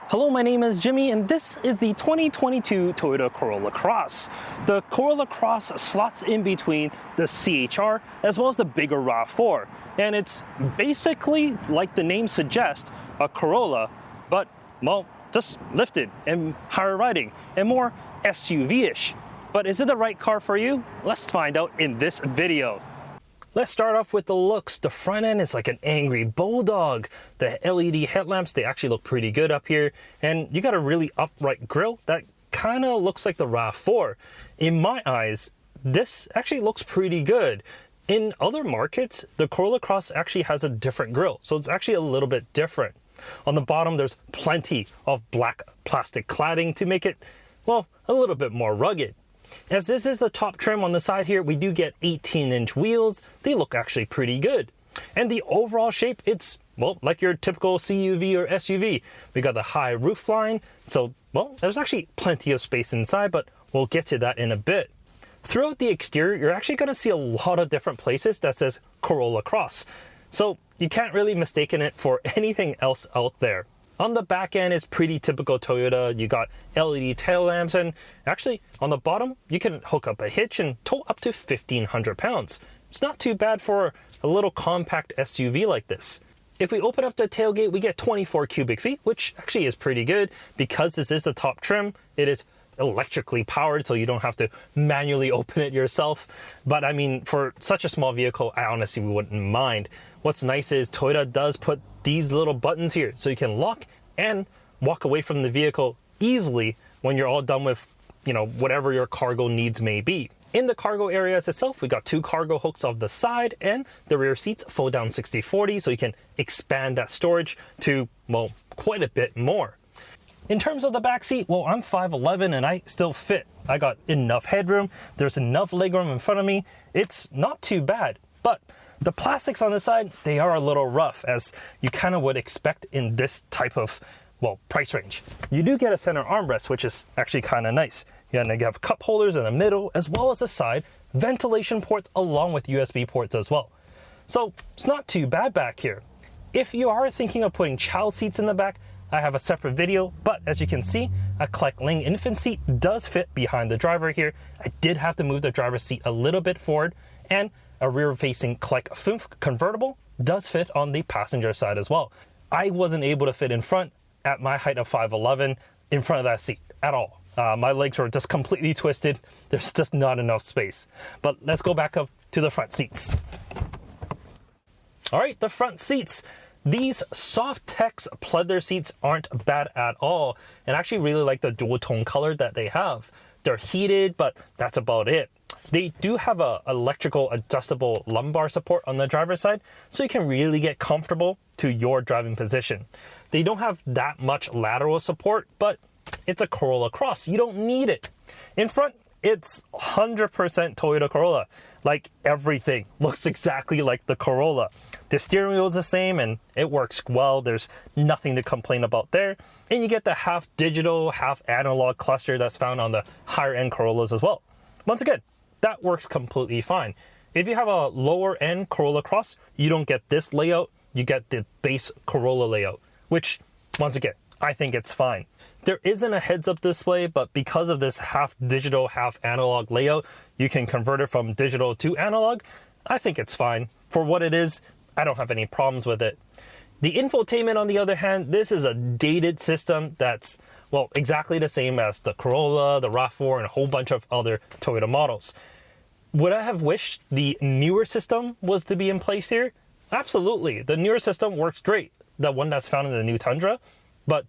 Hello, my name is Jimmy, and this is the 2022 Toyota Corolla Cross. The Corolla Cross slots in between the CHR as well as the bigger RAV4, and it's basically, like the name suggests, a Corolla, but, well, just lifted and higher riding and more SUV-ish. But is it the right car for you? Let's find out in this video. Let's start off with the looks. The front end is like an angry bulldog. The LED headlamps, they actually look pretty good up here. And you got a really upright grille that kind of looks like the RAV4. In my eyes, this actually looks pretty good. In other markets, the Corolla Cross actually has a different grille, so it's actually a little bit different. On the bottom, there's plenty of black plastic cladding to make it, well, a little bit more rugged. As this is the top trim on the side here, we do get 18-inch wheels. They look actually pretty good. And the overall shape, it's, well, like your typical CUV or SUV. We got the high roof line, so, well, there's actually plenty of space inside, but we'll get to that in a bit. Throughout the exterior, you're actually going to see a lot of different places that says Corolla Cross. So you can't really mistake it for anything else out there. On the back end is pretty typical Toyota. You got LED tail lamps, and actually on the bottom, you can hook up a hitch and tow up to 1,500 pounds. It's not too bad for a little compact SUV like this. If we open up the tailgate, we get 24 cubic feet, which actually is pretty good. Because this is the top trim, it is electrically powered, so you don't have to manually open it yourself. But I mean, for such a small vehicle, I honestly wouldn't mind. What's nice is Toyota does put these little buttons here so you can lock and walk away from the vehicle easily when you're all done with, whatever your cargo needs may be. In the cargo areas itself, we got two cargo hooks off the side, and the rear seats fold down 60/40, so you can expand that storage to, well, quite a bit more. In terms of the back seat, well, I'm 5'11" and I still fit. I got enough headroom. There's enough legroom in front of me. It's not too bad, but the plastics on the side, they are a little rough, as you kind of would expect in this type of, well, price range. You do get a center armrest, which is actually kind of nice. You have cup holders in the middle, as well as the side ventilation ports along with USB ports as well. So it's not too bad back here. If you are thinking of putting child seats in the back, I have a separate video, but as you can see, a Kleck Ling infant seat does fit behind the driver here. I did have to move the driver's seat a little bit forward, and a rear-facing Kleck Fünf convertible does fit on the passenger side as well. I wasn't able to fit in front at my height of 5'11" in front of that seat at all. My legs were just completely twisted. There's just not enough space. But let's go back up to the front seats. All right, the front seats. These Softex pleather seats aren't bad at all, and I actually really like the dual tone color that they have. They're heated, but that's about it. They do have a electrical adjustable lumbar support on the driver's side, so you can really get comfortable to your driving position. They don't have that much lateral support, but it's a Corolla Cross. You don't need it. In front, it's 100% Toyota Corolla. Like, everything looks exactly like the Corolla. The steering wheel is the same and it works well. There's nothing to complain about there. And you get the half digital, half analog cluster that's found on the higher end Corollas as well. Once again, that works completely fine. If you have a lower end Corolla Cross, you don't get this layout. You get the base Corolla layout, which, once again, I think it's fine. There isn't a heads-up display, but because of this half digital, half analog layout, you can convert it from digital to analog. I think it's fine. For what it is, I don't have any problems with it. The infotainment, on the other hand, this is a dated system that's, well, exactly the same as the Corolla, the RAV4, and a whole bunch of other Toyota models. Would I have wished the newer system was to be in place here? Absolutely. The newer system works great, the one that's found in the new Tundra. But,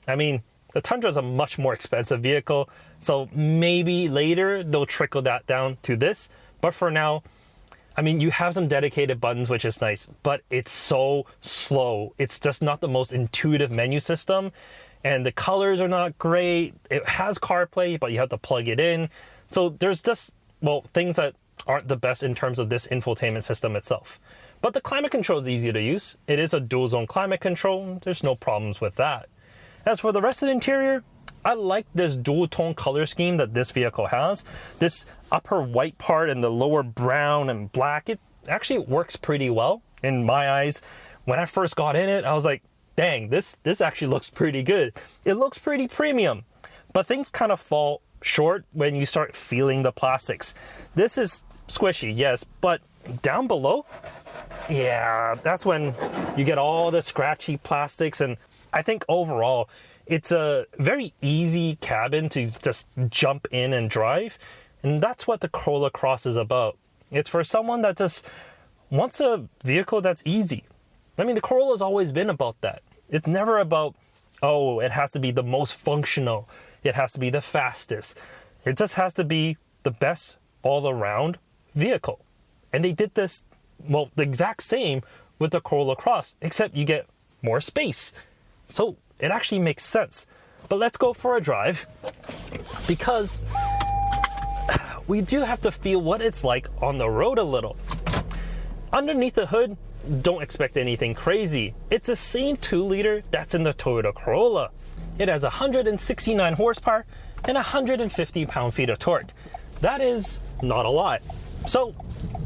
I mean, the Tundra is a much more expensive vehicle, so maybe later they'll trickle that down to this. But for now, I mean, you have some dedicated buttons, which is nice, but it's so slow. It's just not the most intuitive menu system, and the colors are not great. It has CarPlay, but you have to plug it in. So there's just, well, things that aren't the best in terms of this infotainment system itself. But the climate control is easy to use. It is a dual zone climate control. There's no problems with that. As for the rest of the interior, I like this dual tone color scheme that this vehicle has. This upper white part and the lower brown and black, it actually works pretty well in my eyes. When I first got in it, I was like, dang, this actually looks pretty good. It looks pretty premium. But things kind of fall short when you start feeling the plastics. This is squishy, yes, but down below, yeah, that's when you get all the scratchy plastics. And I think overall, it's a very easy cabin to just jump in and drive. And that's what the Corolla Cross is about. It's for someone that just wants a vehicle that's easy. I mean, the Corolla's always been about that. It's never about, oh, it has to be the most functional. It has to be the fastest. It just has to be the best all-around vehicle. And they did this, well, the exact same with the Corolla Cross, except you get more space. So it actually makes sense. But let's go for a drive, because we do have to feel what it's like on the road a little. Underneath the hood, don't expect anything crazy. It's the same 2-liter that's in the Toyota Corolla. It has 169 horsepower and 150 pound-feet of torque. That is not a lot. So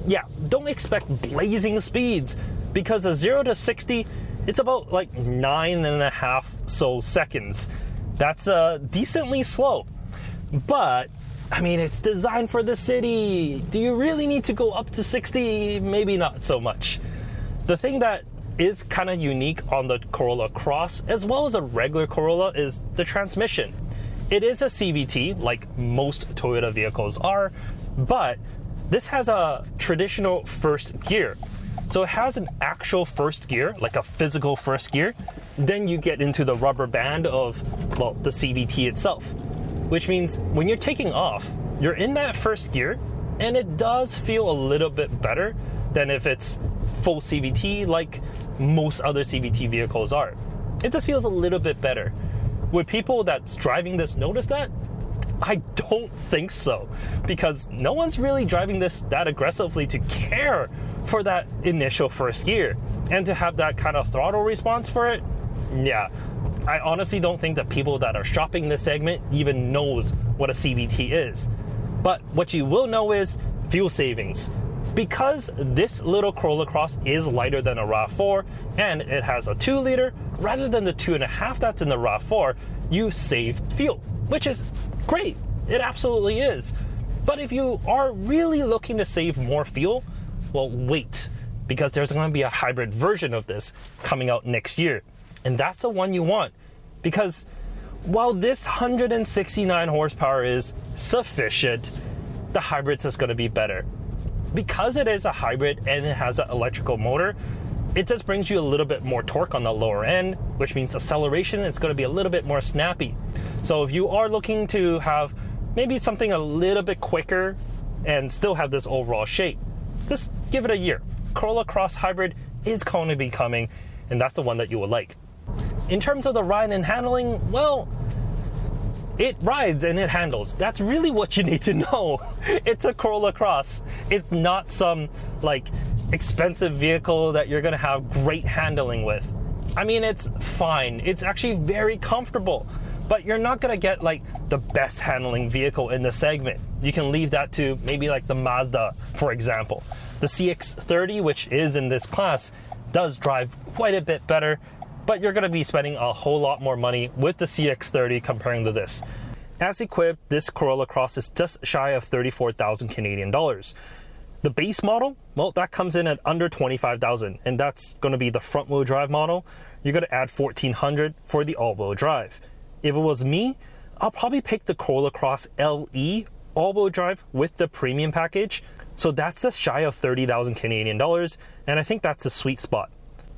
yeah, don't expect blazing speeds, because a 0 to 60, it's about like 9.5 seconds. That's decently slow. But I mean, it's designed for the city. Do you really need to go up to 60? Maybe not so much. The thing that is kind of unique on the Corolla Cross, as well as a regular Corolla, is the transmission. It is a CVT, like most Toyota vehicles are, but this has a traditional first gear. So it has an actual first gear, like a physical first gear. Then you get into the rubber band of, well, the CVT itself, which means when you're taking off, you're in that first gear, and it does feel a little bit better than if it's full CVT like most other CVT vehicles are. It just feels a little bit better. Would people that's driving this notice that? I don't think so, because no one's really driving this that aggressively to care for that initial first gear. And to have that kind of throttle response for it, yeah, I honestly don't think that people that are shopping this segment even knows what a CVT is. But what you will know is fuel savings. Because this little Corolla Cross is lighter than a RAV4, and it has a 2-liter rather than the 2.5 that's in the RAV4, you save fuel, which is great. It absolutely is. But if you are really looking to save more fuel, well, wait, because there's going to be a hybrid version of this coming out next year. And that's the one you want, because while this 169 horsepower is sufficient, the hybrid's just going to be better. Because it is a hybrid and it has an electrical motor, it just brings you a little bit more torque on the lower end, which means acceleration is going to be a little bit more snappy. So if you are looking to have maybe something a little bit quicker and still have this overall shape, just give it a year. Corolla Cross Hybrid is going to be coming, and that's the one that you will like. In terms of the ride and handling, well, it rides and it handles. That's really what you need to know. It's a Corolla Cross. It's not some like expensive vehicle that you're gonna have great handling with. I mean, it's fine. It's actually very comfortable, but you're not gonna get like the best handling vehicle in the segment. You can leave that to maybe like the Mazda, for example. The CX-30, which is in this class, does drive quite a bit better, but you're going to be spending a whole lot more money with the CX-30 comparing to this. As equipped, this Corolla Cross is just shy of 34,000 Canadian dollars. The base model, well, that comes in at under 25,000, and that's going to be the front-wheel drive model. You're going to add 1,400 for the all-wheel drive. If it was me, I'll probably pick the Corolla Cross LE all-wheel drive with the premium package. So that's just shy of 30,000 Canadian dollars, and I think that's a sweet spot,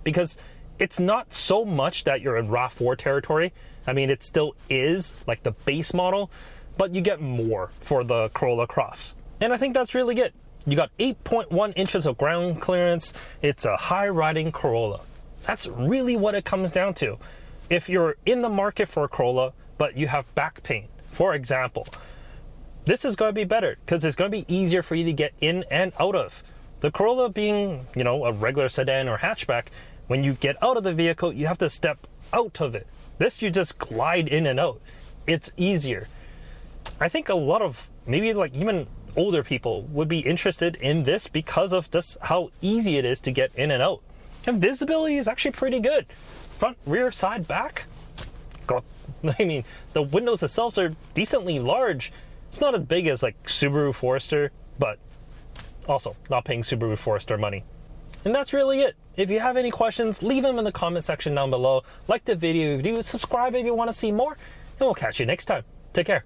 because it's not so much that you're in RAV4 territory. I mean, it still is like the base model, but you get more for the Corolla Cross. And I think that's really good. You got 8.1 inches of ground clearance. It's a high-riding Corolla. That's really what it comes down to. If you're in the market for a Corolla, but you have back pain, for example, this is going to be better because it's going to be easier for you to get in and out of. The Corolla being, you know, a regular sedan or hatchback, when you get out of the vehicle, you have to step out of it. This, you just glide in and out. It's easier. I think a lot of maybe like even older people would be interested in this because of just how easy it is to get in and out. And visibility is actually pretty good. front, rear, side, back. I mean, the windows themselves are decently large. It's not as big as like Subaru Forester, but also not paying Subaru Forester money. And that's really it. If you have any questions, leave them in the comment section down below. Like the video if you do, subscribe if you want to see more, and we'll catch you next time. Take care.